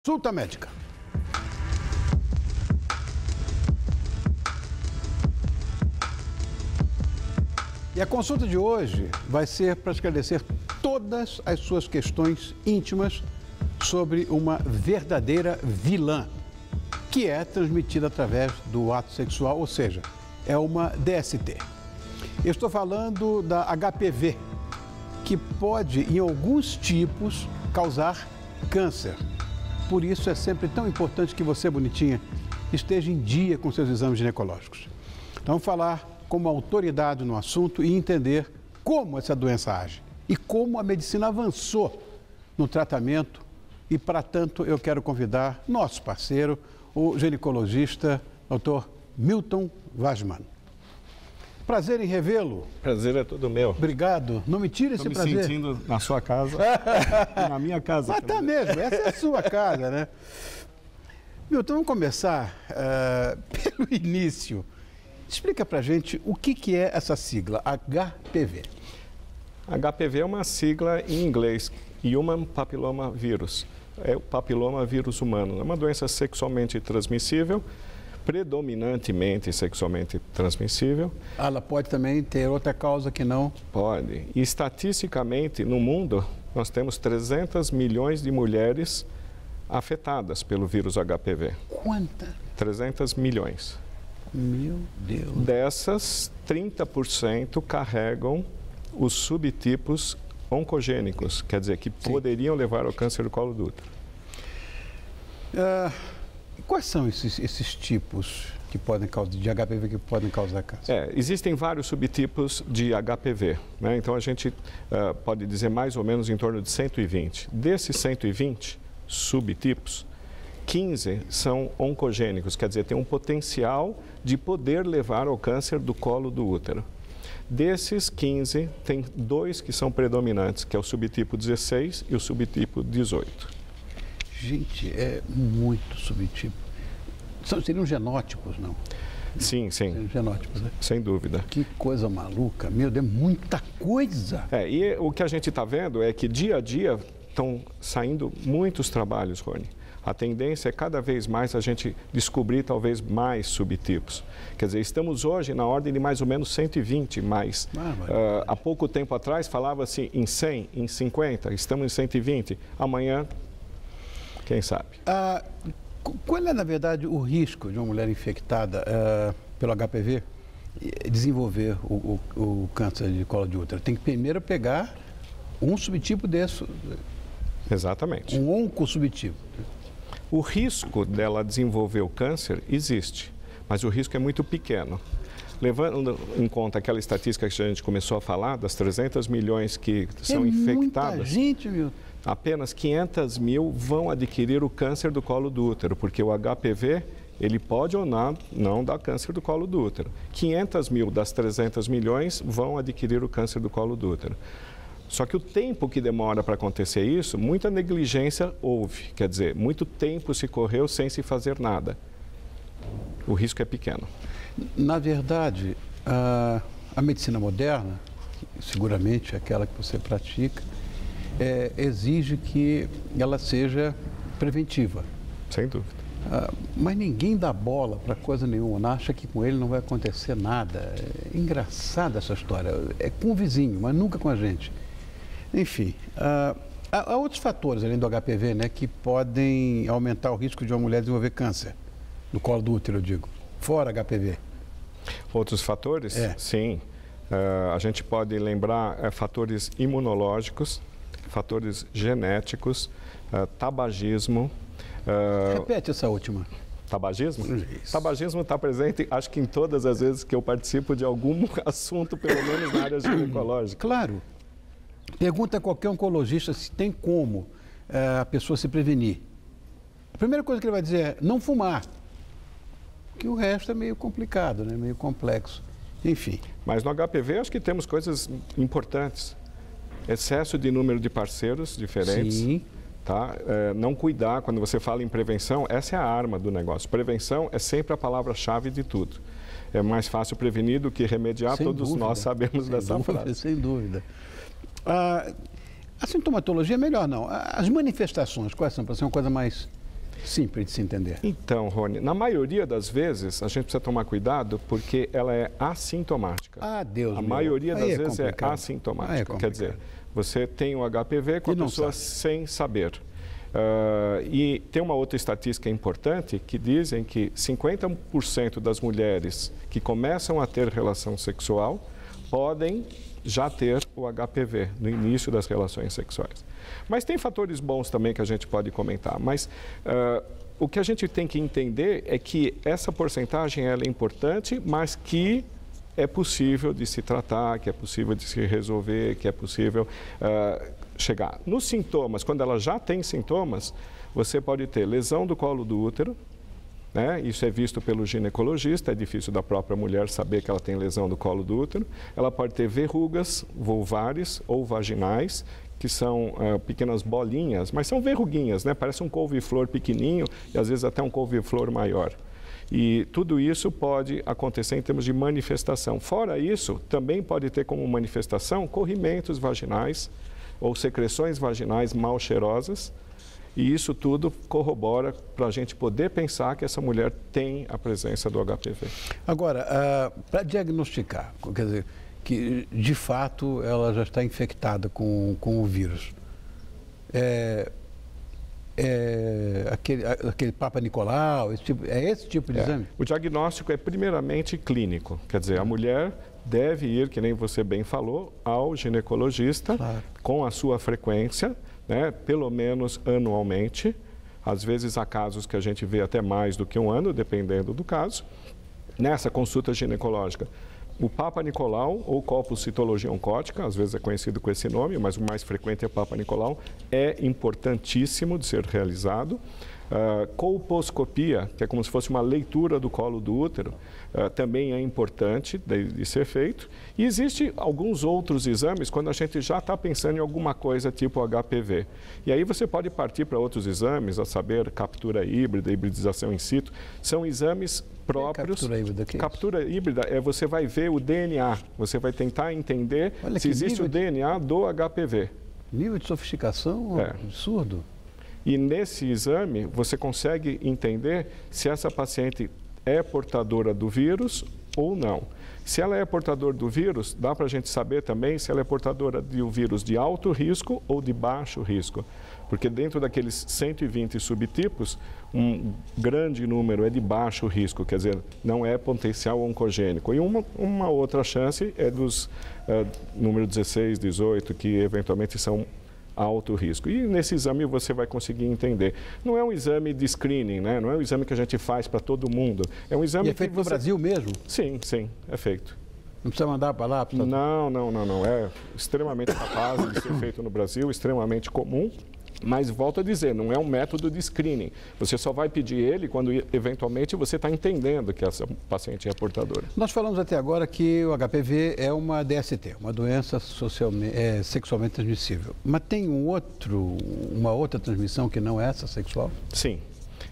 Consulta médica. E a consulta de hoje vai ser para esclarecer todas as suas questões íntimas sobre uma verdadeira vilã, que é transmitida através do ato sexual, ou seja, é uma DST. Eu estou falando da HPV, que pode, em alguns tipos, causar câncer. Por isso é sempre tão importante que você, bonitinha, esteja em dia com seus exames ginecológicos. Então, vamos falar como autoridade no assunto e entender como essa doença age e como a medicina avançou no tratamento. E, para tanto, eu quero convidar nosso parceiro, o ginecologista, Dr. Milton Wajman. Prazer em revê-lo. Prazer é todo meu. Obrigado. Não me tire esse prazer. Estou me sentindo na sua casa e na minha casa. Mas tá mesmo, essa é a sua casa, né? Milton, vamos começar pelo início. Explica pra gente o que é essa sigla, HPV. HPV é uma sigla em inglês, Human Papilloma Virus. É o papiloma vírus humano. É uma doença sexualmente transmissível, predominantemente sexualmente transmissível. Ela pode também ter outra causa que não? Pode. E estatisticamente, no mundo, nós temos 300 milhões de mulheres afetadas pelo vírus HPV. Quanta? 300 milhões. Meu Deus. Dessas, 30% carregam os subtipos oncogênicos, quer dizer, que poderiam levar ao câncer do colo do útero. Quais são esses tipos que podem causar, de HPV que podem causar câncer? Existem vários subtipos de HPV, né? Então a gente pode dizer mais ou menos em torno de 120. Desses 120 subtipos, 15 são oncogênicos, quer dizer, tem um potencial de poder levar ao câncer do colo do útero. Desses 15, tem 2 que são predominantes, que é o subtipo 16 e o subtipo 18. Gente, é muito subtipo. Seriam genótipos, não? Sim, sim. Seriam genótipos, né? Sem dúvida. Que coisa maluca, meu Deus, muita coisa. E o que a gente está vendo é que dia a dia estão saindo muitos trabalhos, Rony. A tendência é cada vez mais a gente descobrir talvez mais subtipos. Quer dizer, estamos hoje na ordem de mais ou menos 120 mais. Há pouco tempo atrás falava-se em 100, em 50, estamos em 120. Amanhã, quem sabe? Qual é, na verdade, o risco de uma mulher infectada pelo HPV desenvolver o câncer de colo de útero? Tem que primeiro pegar um subtipo desse. Exatamente. Um oncosubtipo. O risco dela desenvolver o câncer existe, mas o risco é muito pequeno. Levando em conta aquela estatística que a gente começou a falar, das 300 milhões que são infectadas, muita gente, meu. Apenas 500 mil vão adquirir o câncer do colo do útero, porque o HPV, ele pode ou não dar câncer do colo do útero. 500 mil das 300 milhões vão adquirir o câncer do colo do útero. Só que o tempo que demora para acontecer isso, muita negligência houve. Quer dizer, muito tempo se correu sem se fazer nada. O risco é pequeno. Na verdade, a medicina moderna, seguramente aquela que você pratica, exige que ela seja preventiva. Sem dúvida. Mas ninguém dá bola para coisa nenhuma, acha que com ele não vai acontecer nada. É engraçada essa história. É com o vizinho, mas nunca com a gente. Enfim, há outros fatores, além do HPV, né, que podem aumentar o risco de uma mulher desenvolver câncer no colo do útero, eu digo, fora HPV. Outros fatores? Sim. A gente pode lembrar fatores imunológicos, fatores genéticos, tabagismo. Repete essa última. Tabagismo? Isso. Tabagismo está presente, acho que em todas as vezes que eu participo de algum assunto, pelo menos na área ginecológica. Claro. Pergunta a qualquer oncologista se tem como a pessoa se prevenir. A primeira coisa que ele vai dizer é não fumar, que o resto é meio complicado, né? Meio complexo. Enfim. Mas no HPV acho que temos coisas importantes. Excesso de número de parceiros diferentes. Sim. Tá? Não cuidar, quando você fala em prevenção, essa é a arma do negócio. Prevenção é sempre a palavra-chave de tudo. É mais fácil prevenir do que remediar, todos nós sabemos dessa frase. Sem dúvida. A sintomatologia é melhor, não. As manifestações, quais são? Para ser uma coisa mais simples de se entender? Então, Rony, na maioria das vezes, a gente precisa tomar cuidado porque ela é assintomática. Ah, Deus A meu. maioria das vezes é complicado. assintomática. Aí é Quer dizer, você tem o HPV com a pessoa sem saber. E tem uma outra estatística importante que dizem que 50% das mulheres que começam a ter relação sexual podem já ter o HPV no início das relações sexuais. Mas tem fatores bons também que a gente pode comentar. Mas o que a gente tem que entender é que essa porcentagem ela é importante, mas que é possível de se tratar, que é possível de se resolver, que é possível chegar. Nos sintomas, quando ela já tem sintomas, você pode ter lesão do colo do útero, né? Isso é visto pelo ginecologista, é difícil da própria mulher saber que ela tem lesão do colo do útero. Ela pode ter verrugas vulvares ou vaginais, que são pequenas bolinhas, mas são verruguinhas, né? Parece um couve-flor pequenininho e às vezes até um couve-flor maior. E tudo isso pode acontecer em termos de manifestação. Fora isso, também pode ter como manifestação corrimentos vaginais ou secreções vaginais mal cheirosas. E isso tudo corrobora para a gente poder pensar que essa mulher tem a presença do HPV. Agora, para diagnosticar, quer dizer, que de fato ela já está infectada com o vírus, aquele Papa Nicolau, esse tipo de exame? O diagnóstico é primeiramente clínico, quer dizer, a mulher deve ir, que nem você bem falou, ao ginecologista, claro, com a sua frequência, né, pelo menos anualmente. Às vezes há casos que a gente vê até mais do que um ano, dependendo do caso. Nessa consulta ginecológica, o Papa Nicolau ou colpocitologia oncótica, às vezes é conhecido com esse nome, mas o mais frequente é Papa Nicolau, é importantíssimo de ser realizado. Colposcopia, que é como se fosse uma leitura do colo do útero, também é importante de ser feito. E existem alguns outros exames quando a gente já está pensando em alguma coisa tipo HPV. E aí você pode partir para outros exames, a saber, captura híbrida, hibridização in situ. São exames próprios. Captura híbrida, que é captura híbrida você vai ver o DNA, você vai tentar entender se existe o DNA do HPV. Nível de sofisticação absurdo. E nesse exame, você consegue entender se essa paciente é portadora do vírus ou não. Se ela é portadora do vírus, dá para a gente saber também se ela é portadora de um vírus de alto risco ou de baixo risco. Porque dentro daqueles 120 subtipos, um grande número é de baixo risco, quer dizer, não é potencial oncogênico. E uma outra chance é dos número 16, 18, que eventualmente são alto risco. E nesse exame você vai conseguir entender. Não é um exame de screening, né? Não é um exame que a gente faz para todo mundo. É um exame e é feito no Brasil mesmo? Sim, sim, é feito. Não precisa mandar para lá? Precisa... Não. É extremamente capaz de ser feito no Brasil, extremamente comum. Mas, volto a dizer, não é um método de screening. Você só vai pedir ele quando, eventualmente, você está entendendo que essa paciente é portadora. Nós falamos até agora que o HPV é uma DST, uma doença sexualmente transmissível. Mas tem uma outra transmissão que não é essa sexual? Sim.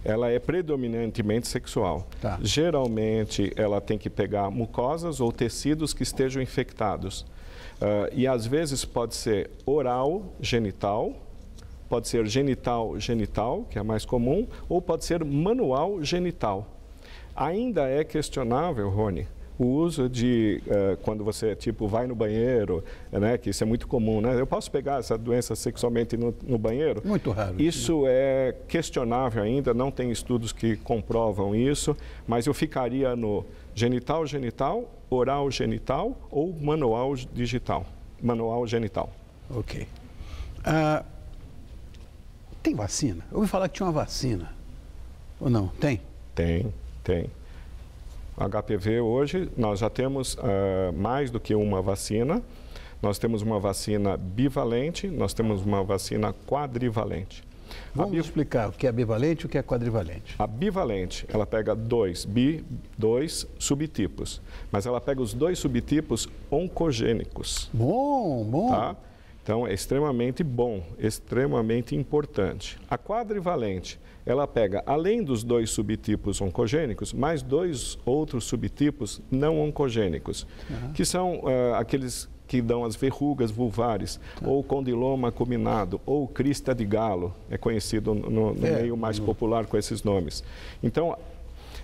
Ela é predominantemente sexual. Tá. Geralmente, ela tem que pegar mucosas ou tecidos que estejam infectados. E, às vezes, pode ser oral, genital, pode ser genital, que é mais comum, ou pode ser manual genital. Ainda é questionável, Rony, o uso de, quando você, vai no banheiro, né, que isso é muito comum, né? Eu posso pegar essa doença sexualmente no banheiro? Muito raro. Isso é questionável ainda, não tem estudos que comprovam isso, mas eu ficaria no genital, oral genital ou manual genital. Ok. Tem vacina? Eu ouvi falar que tinha uma vacina. Ou não? Tem? Tem. HPV hoje, nós já temos mais do que uma vacina. Nós temos uma vacina bivalente, nós temos uma vacina quadrivalente. Vamos explicar o que é bivalente e o que é quadrivalente. A bivalente, ela pega dois subtipos, mas ela pega os dois subtipos oncogênicos. Bom. Tá? Então, é extremamente bom, extremamente importante. A quadrivalente, ela pega, além dos 2 subtipos oncogênicos, mais 2 outros subtipos não oncogênicos, que são aqueles que dão as verrugas vulvares, ou condiloma acuminado, ou crista de galo, é conhecido no meio mais popular com esses nomes. Então,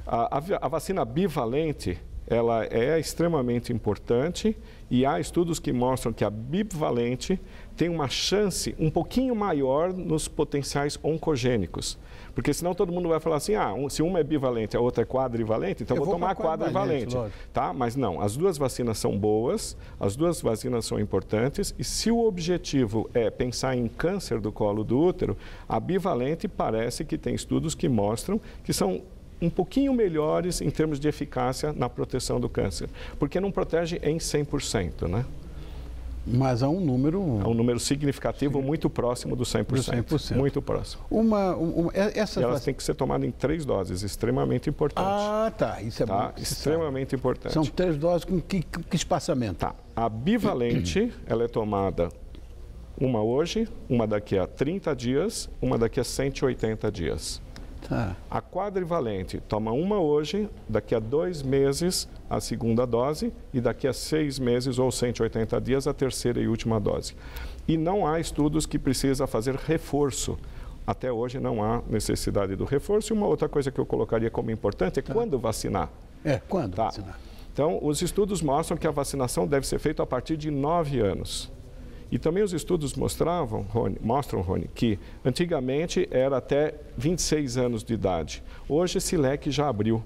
a vacina bivalente, ela é extremamente importante e há estudos que mostram que a bivalente tem uma chance um pouquinho maior nos potenciais oncogênicos. Porque senão todo mundo vai falar assim, se uma é bivalente e a outra é quadrivalente, então eu vou tomar a quadrivalente. Tá? Mas não, as duas vacinas são boas, as duas vacinas são importantes e se o objetivo é pensar em câncer do colo do útero, a bivalente parece que tem estudos que mostram que são um pouquinho melhores em termos de eficácia na proteção do câncer, porque não protege em 100%, né? Mas há um número... É um número significativo, muito próximo do 100%. Muito próximo. Elas têm que ser tomadas em 3 doses, extremamente importante. Ah, tá. Isso é bom. Extremamente importante. São 3 doses com que espaçamento? Tá. A bivalente, ela é tomada uma hoje, uma daqui a 30 dias, uma daqui a 180 dias. Tá. A quadrivalente toma uma hoje, daqui a 2 meses a segunda dose e daqui a 6 meses ou 180 dias a terceira e última dose. E não há estudos que precisa fazer reforço. Até hoje não há necessidade do reforço. E uma outra coisa que eu colocaria como importante é quando vacinar. Quando vacinar. Então, os estudos mostram que a vacinação deve ser feita a partir de 9 anos. E também os estudos mostram, Rony, que antigamente era até 26 anos de idade. Hoje esse leque já abriu.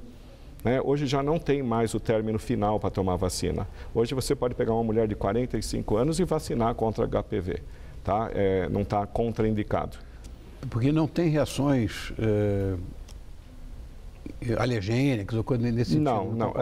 Né? Hoje já não tem mais o término final para tomar vacina. Hoje você pode pegar uma mulher de 45 anos e vacinar contra HPV. Tá? Não está contraindicado. Porque não tem reações alergênicas ou coisa nesse sentido? Não.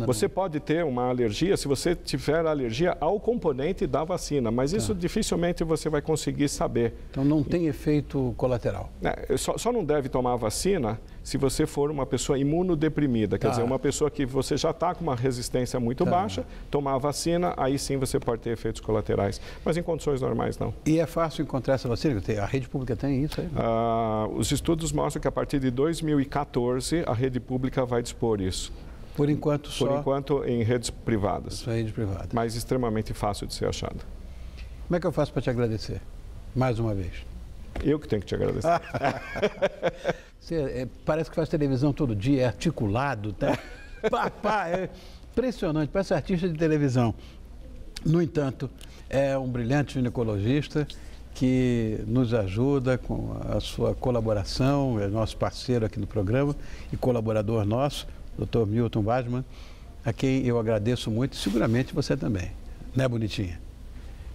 Você pode ter uma alergia se você tiver alergia ao componente da vacina, mas isso dificilmente você vai conseguir saber. Então não tem efeito colateral? Só não deve tomar a vacina se você for uma pessoa imunodeprimida, quer dizer, uma pessoa que você já está com uma resistência muito baixa, tomar a vacina, aí sim você pode ter efeitos colaterais, mas em condições normais não. E é fácil encontrar essa vacina? A rede pública tem isso aí? Os estudos mostram que a partir de 2014 a rede pública vai dispor isso. Por enquanto só? Por enquanto em redes privadas. Só redes privadas. Mas extremamente fácil de ser achado. Como é que eu faço para te agradecer? Mais uma vez. Eu que tenho que te agradecer. Você parece que faz televisão todo dia, é articulado, tá? É impressionante, parece artista de televisão. No entanto, é um brilhante ginecologista que nos ajuda com a sua colaboração, é nosso parceiro aqui no programa e colaborador nosso, Dr. Milton Wajman, a quem eu agradeço muito, seguramente você também. Né, bonitinha?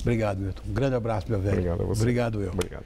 Obrigado, Milton. Um grande abraço, meu velho. Obrigado a você. Obrigado eu. Obrigado.